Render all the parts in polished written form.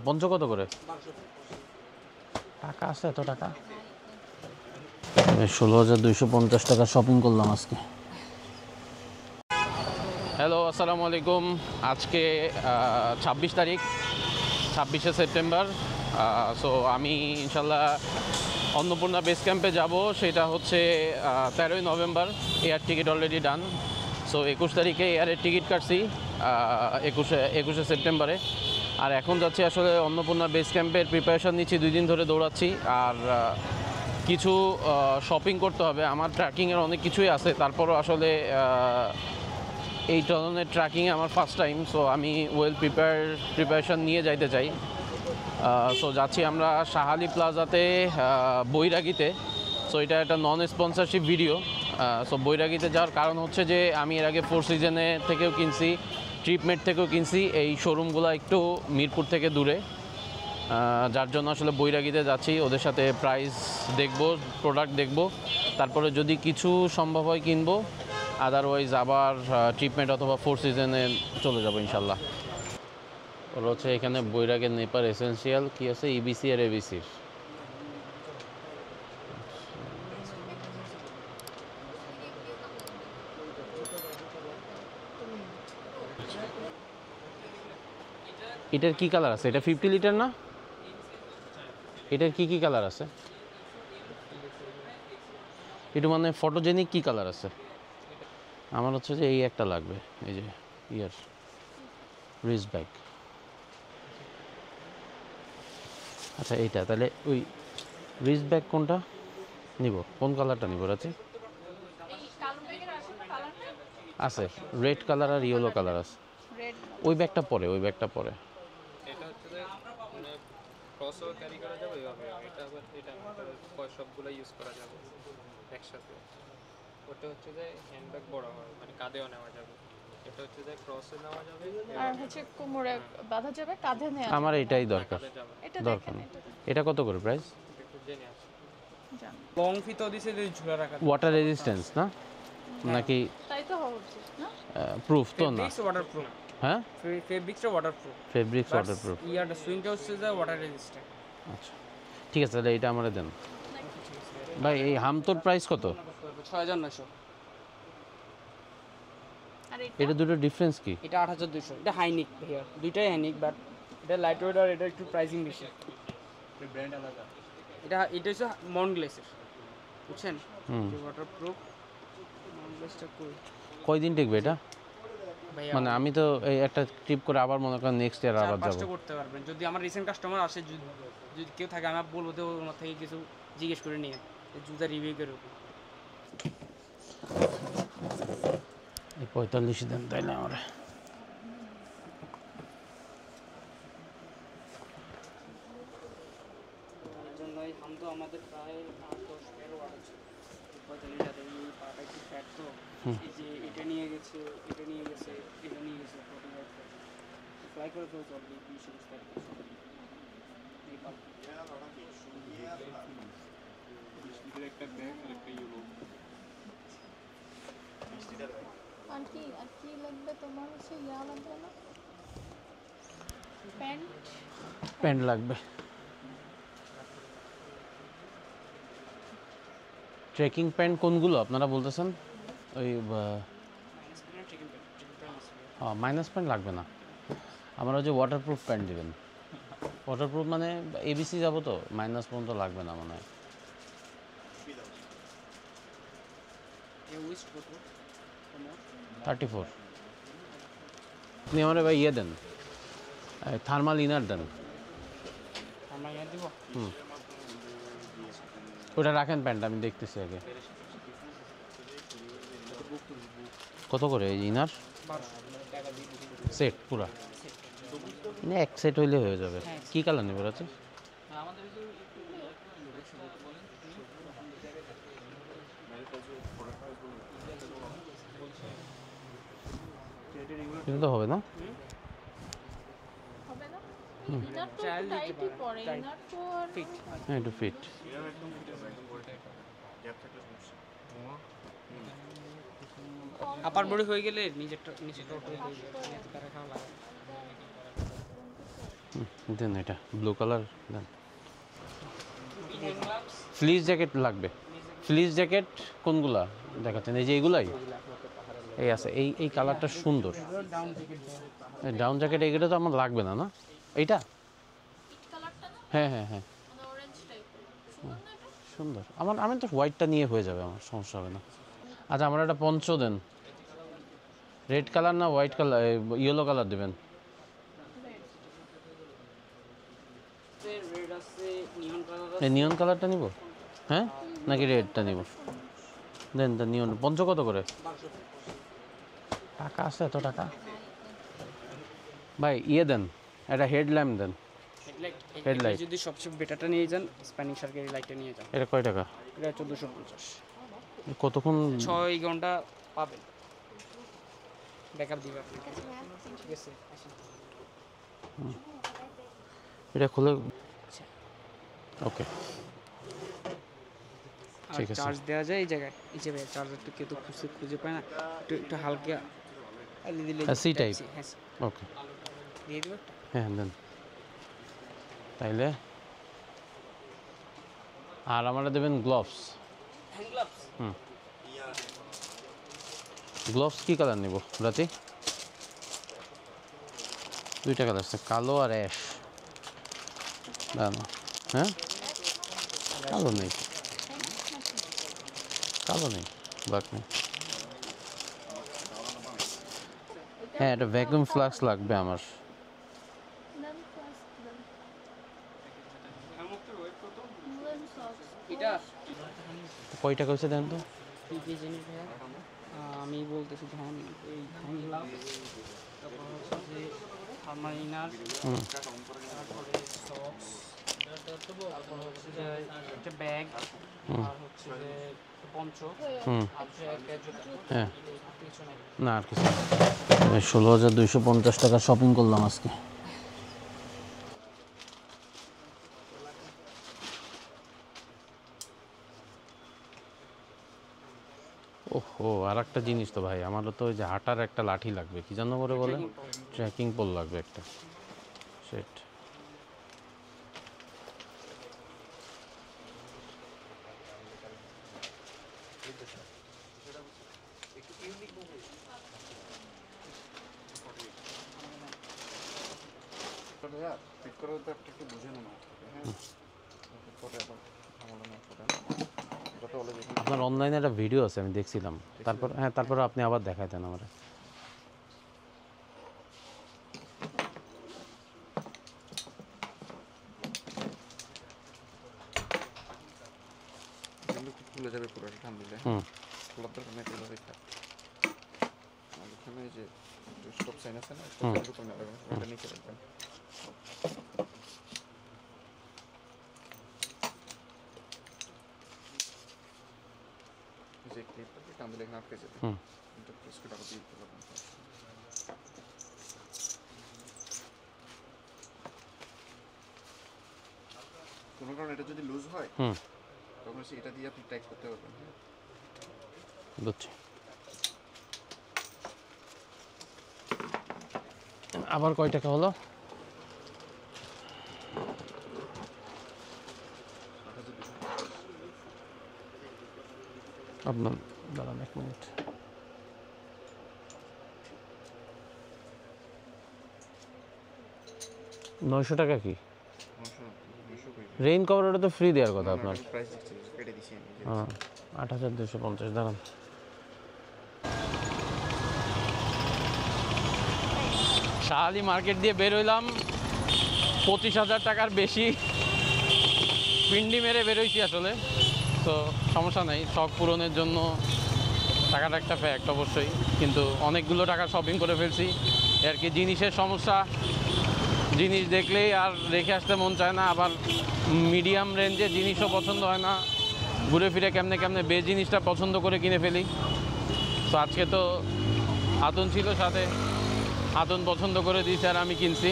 পঞ্চ কত করে? টাকা আছে এত টাকা? 16,250 টাকা শপিং করলাম আজকে। হ্যালো, আসসালামু আলাইকুম। আজকে 26 তারিখ, 26শে সেপ্টেম্বর। সো আমি ইনশাল্লাহ অন্নপূর্ণা বেস ক্যাম্পে যাব। সেটা হচ্ছে 13ই November. Air ticket already done. So 21 তারিখে এয়ারের টিকিট কাটছি 21শে সেপ্টেম্বরে। আর এখন যাচ্ছি আসলে অন্নপূর্ণা বেস ক্যাম্পের প্রিপারেশান নিচ্ছি, 2 দিন ধরে দৌড়াচ্ছি। আর কিছু শপিং করতে হবে। আমার ট্র্যাকিংয়ের অনেক কিছুই আছে, তারপরও আসলে এই ধরনের ট্র্যাকিংয়ে আমার ফার্স্ট টাইম। সো আমি ওয়েল প্রিপারেশান নিয়ে যাইতে চাই। সো যাচ্ছি আমরা শাহালি প্লাজাতে, বৈরাগীতে। সো এটা একটা নন স্পন্সরশিপ ভিডিও। সো বৈরাগীতে যাওয়ার কারণ হচ্ছে যে আমি এর আগে ফোর সিজনে থেকেও কিনছি, ট্রিপমেট থেকেও কিনছি। এই শোরুমগুলো একটু মিরপুর থেকে দূরে, যার জন্য আসলে বৈরাগীতে যাচ্ছি। ওদের সাথে প্রাইস দেখব, প্রোডাক্ট দেখব, তারপরে যদি কিছু সম্ভব হয় কিনবো, আদারওয়াইজ আবার ট্রিপমেন্ট অথবা ফোর সিজনে চলে যাবো ইনশাল্লাহ। ওরা হচ্ছে এখানে বৈরাগের নেপার এসেন্সিয়াল কি আছে, ইবিসি আর এবিসির। এটার কি কালার আছে? এটা 50 লিটার না? এটার কি কি কালার আছে? এটা মানে ফটোজেনিক কি কালার আছে? আমার হচ্ছে যে এই একটা লাগবে, এই যে ইয়ার রিস্ট ব্যাগ। আচ্ছা এইটা তাহলে ওই রিস্ট ব্যাগ কোনটা নিব? কোন কালারটা নিব রাজি? আছে রেড কালার আর ইয়েলো কালার আছে। ওই ব্যাগটা পরে, ওই ব্যাগটা পরে। এটা হচ্ছে যে মানে ক্রসও ক্যারি করা যাবে এইভাবে, এটা আবার এটা সবগুলো ইউজ করা যাবে একসাথে। ওটা হচ্ছে যে হ্যান্ডব্যাগ বড় হয়, মানে কাঁধেও নেওয়া যাবে। এটা হচ্ছে যে ক্রসে নেওয়া যাবে আর হচ্ছে কোমরে বাঁধা যাবে, কাঁধে নেওয়া আমার এটাই দরকার। এটা দরকার দেখেন, এটা কত করে প্রাইস? একটু জেনে আসি। লং ফিতো দিছে যে ঝুলা রাখা ওয়াটার রেজিস্ট্যান্স না নাকি? তাই তো হওয়া উচিত না? প্রুফ তো না? Fabrics waterproof. হ্যাঁ, ফেব্রিক্সটা ওয়াটারপ্রুফ, ফেব্রিক্স ওয়াটারপ্রুফ। ইয়ারটা সুইংটা হচ্ছে যে ওয়াটার রেজিস্ট্যান্ট। আচ্ছা ঠিক আছে, তাহলে এটা আমরা দেন ভাই। এই হামতোর প্রাইস কত? 6900। আর এটা দুটো ডিফারেন্স কি? এটা 8200। এটা হাইনিক ভাইয়া, দুইটাই হাইনিক, বাট এটা লাইট ওয়েট আর এটা একটু প্রাইসিং বেশি। ব্র্যান্ড আলাদা। এটা হচ্ছে মনগ্লেসের, বুঝছেন? যে ওয়াটারপ্রুফ মনগ্লেসটা কয়দিন টিকবে এটা? ভাইয়া মানে আমি তো এই একটা ট্রিপ করে আবার মনে করেন নেক্সট ইয়ার আবার যাব। 4-5টা করতে পারবেন যদি আমার রিসেন্ট কাস্টমার আসে। যদি কেউ থাকে আমি বলবো তো ওনার থেকে কিছু জিজ্ঞেস করে নিয়ে জুতা রিভিউ করে। এই 45 দেন তাইলে আমার। এর জন্যই তো আমাদের প্রায় 8-10-12 অর্ডার ছিল। 45 হাজার এই পাটা একটু ফ্যাট তো, এই যে এটা নিয়ে গেছে, এটা নিয়ে গেছে, এটা নিয়ে গেছে 45 ফ্লাই করে তো চলবে 20-25 তারিখ এই পাল। একটা ব্যাগ আর একটা ইউরো। আর কি লাগবে তোমার? হচ্ছে ইয়া লাগবে না? প্যান্ট লাগবে। ট্রেকিং প্যান্ট কোনগুলো আপনারা বলতেছেন? ওই মাইনাস প্যান্ট লাগবে না আমার, ওই যে ওয়াটারপ্রুফ প্যান্ট দেবেন। ওয়াটারপ্রুফ মানে এবিসি যাবো তো, মাইনাস পর্যন্ত লাগবে না মনে হয়। 34। আপনি আমার ভাই ইয়ে দেন, থার্মাল ইনার দেন। আমরা ইয়ে দিব। ওটা রাখেন, প্যান্ট আমি দেখতেছি আগে। কত করে এই ইনার সেট? পুরা এক সেট হইলে হয়ে যাবে। কি কালার নেবে আছে? এটা তো হবে না? হবে না? ইনার তো টাইটই পড়ে, ইনার তো আর হ্যাঁ একটু ফিট। আপার বডি হয়ে গেলে নিচেরটা হয়ে যাবে, তারা খাওয়া লাগে। দেন এটা ব্লু কালার দেন। ফ্লিস জ্যাকেট লাগবে। ফ্লিস জ্যাকেট কোনগুলা দেখাচ্ছেন? এই যে এইগুলাই এই আছে, এই কালারটা সুন্দর। ডাউন জ্যাকেট এইগুলো তো আমার লাগবে না, না এইটা? হ্যাঁ হ্যাঁ হ্যাঁ সুন্দর। আমি তো হোয়াইটটা নিয়ে হয়ে যাবে, আমার সমস্যা হবে না। আচ্ছা আমার একটা পঞ্চ দেন। রেড কালার না হোয়াইট কালার, ইয়েলো কালার দেবেন? রেড আছে, নিয়ন কালার এই নিয়ন কালারটা নিব, হ্যাঁ নাকি রেডটা নিব? দেন দেন নিয়ন। পঞ্চ কত করে? টাকা আছে এত টাকা? ভাই ইয়ে দেন, একটা হেডল্যাম্প দেন। হেডলাইট যদি সবচেয়ে বেটারটা নিয়ে যান, স্প্যানিশ সার্কেল লাইটটা নিয়ে যান। এটা কয় টাকা? এটা 1450। কতক্ষণ? 6 ঘন্টা পাবেন, ব্যাকআপ দিবে আপনাকে। ঠিক আছে, আসেন। এটা খুলে ওকে আর ঠিক আছে। চার্জ দেওয়া যায় এই জায়গায়, এই যে চার্জার তো কেউ তো খুঁজে পায় না, একটু হালকা দিলে সি টাইপ। হ্যাঁ ওকে দিয়ে দেবো। হ্যাঁ দেন তাইলে। আর আমরা দেবেন গ্লোভস। হ্যান্ড গ্লাভস হুম গ্লোভস কী কালার নেব রাতে? দুইটা কালার আছে, কালো আর অ্যাশ। দাঁড়ানো, হ্যাঁ কালো নেই, কালো নেই, ব্ল্যাক নেই। হ্যাঁ এটা ভ্যাকুয়াম ফ্লাক্স লাগবে আমার। Then plus then woolen socks. এটা কয় টাকা হয়েছে দেন তো? কি জিনিস ভাইয়া? আমি বলতেছি ধরুন এই হ্যান্ড গ্লাভস, তারপর হচ্ছে যে থার্মাল ইনার, তারপরে সক্স, তারপর হচ্ছে যে একটা ব্যাগ, আর হচ্ছে যে পঞ্চ, হুম আর হচ্ছে একটা জুতা। হ্যাঁ আর কিছু নাই। না আর কিছু 16,250 টাকা শপিং করলাম আজকে। ওহো আর একটা জিনিস তো ভাই, আমারও তো ওই যে হাঁটার একটা লাঠি লাগবে, কি জানো করে বলে? ট্রেকিং পোল লাগবে একটা। সেট ঠিক করে তো একটু বুঝে নেবো, হ্যাঁ পরে আবার ঝামেলা না করেন। এটা তো অলরেডি আপনার অনলাইনে একটা ভিডিও আছে আমি দেখছিলাম, তারপর হ্যাঁ তারপর আপনি আবার দেখাই দেন আমার। কিন্তু খুলে যাবে পুরো ঠান দিলে। হুম খোলার দরকার নেই, এভাবেই থাক। আর এখানে এই যে স্টপ সাইন আছে না, স্টপ সাইনের উপর না রাখবেন, এটা নিচে রাখবেন। এই যে ক্লিপটাকে টান দিলে এখানে আটকে যাবে। হুম এটা প্রেস করে আবার দিয়ে দিতে পারবেন। কোনো কারণে এটা যদি লুজ হয় হুম তখন এটা দিয়ে আপনি টাইট করতে পারবেন। বুঝছি। আবার কয় টাকা হলো? আপনার দাঁড়ান 1 মিনিট। $900 কি? রেইন কভার ওটা তো ফ্রি দেওয়ার কথা আপনার। প্রাইস দিচ্ছি, কেটে দিছি আমি। হ্যাঁ 8,250। দাঁড়ান শাহালি মার্কেট দিয়ে বের হইলাম, 25,000 টাকার বেশি পিন্ডি মেরে বেরোইছি আসলে। তো সমস্যা নাই, শখ পূরণের জন্য টাকাটা একটা ফ্যাক্ট অবশ্যই, কিন্তু অনেকগুলো টাকা শপিং করে ফেলছি আর কি। জিনিসের সমস্যা, জিনিস দেখলেই আর রেখে আসতে মন চায় না, আবার মিডিয়াম রেঞ্জের জিনিসও পছন্দ হয় না, ঘুরে ফিরে কেমনে কেমনে বে জিনিসটা পছন্দ করে কিনে ফেলি। তো আজকে তো আতন ছিল সাথে, আতন পছন্দ করে দিয়েছে আর আমি কিনছি।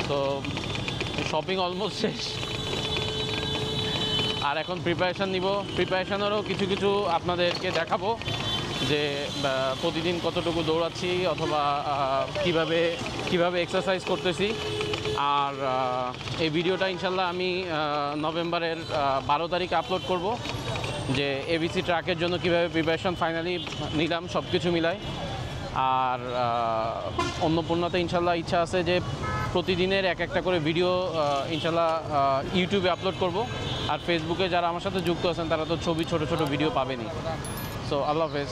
তো শপিং অলমোস্ট শেষ, আর এখন প্রিপারেশান নিব। প্রিপারেশানেরও কিছু কিছু আপনাদেরকে দেখাবো। যে প্রতিদিন কতটুকু দৌড়াচ্ছি অথবা কিভাবে এক্সারসাইজ করতেছি। আর এই ভিডিওটা ইনশাল্লাহ আমি নভেম্বরের 12 তারিখ আপলোড করব, যে এবিসি ট্রাকের জন্য কিভাবে প্রিপারেশন ফাইনালি নিলাম সব কিছু মিলাই। আর অন্নপূর্ণাতে ইনশাল্লাহ ইচ্ছা আছে যে প্রতিদিনের একটা করে ভিডিও ইনশাল্লাহ ইউটিউবে আপলোড করব। আর ফেসবুকে যারা আমার সাথে যুক্ত আছেন তারা তো ছবি ছোট ছোট ভিডিও পাবেনই। সো আল্লাহ হাফেজ।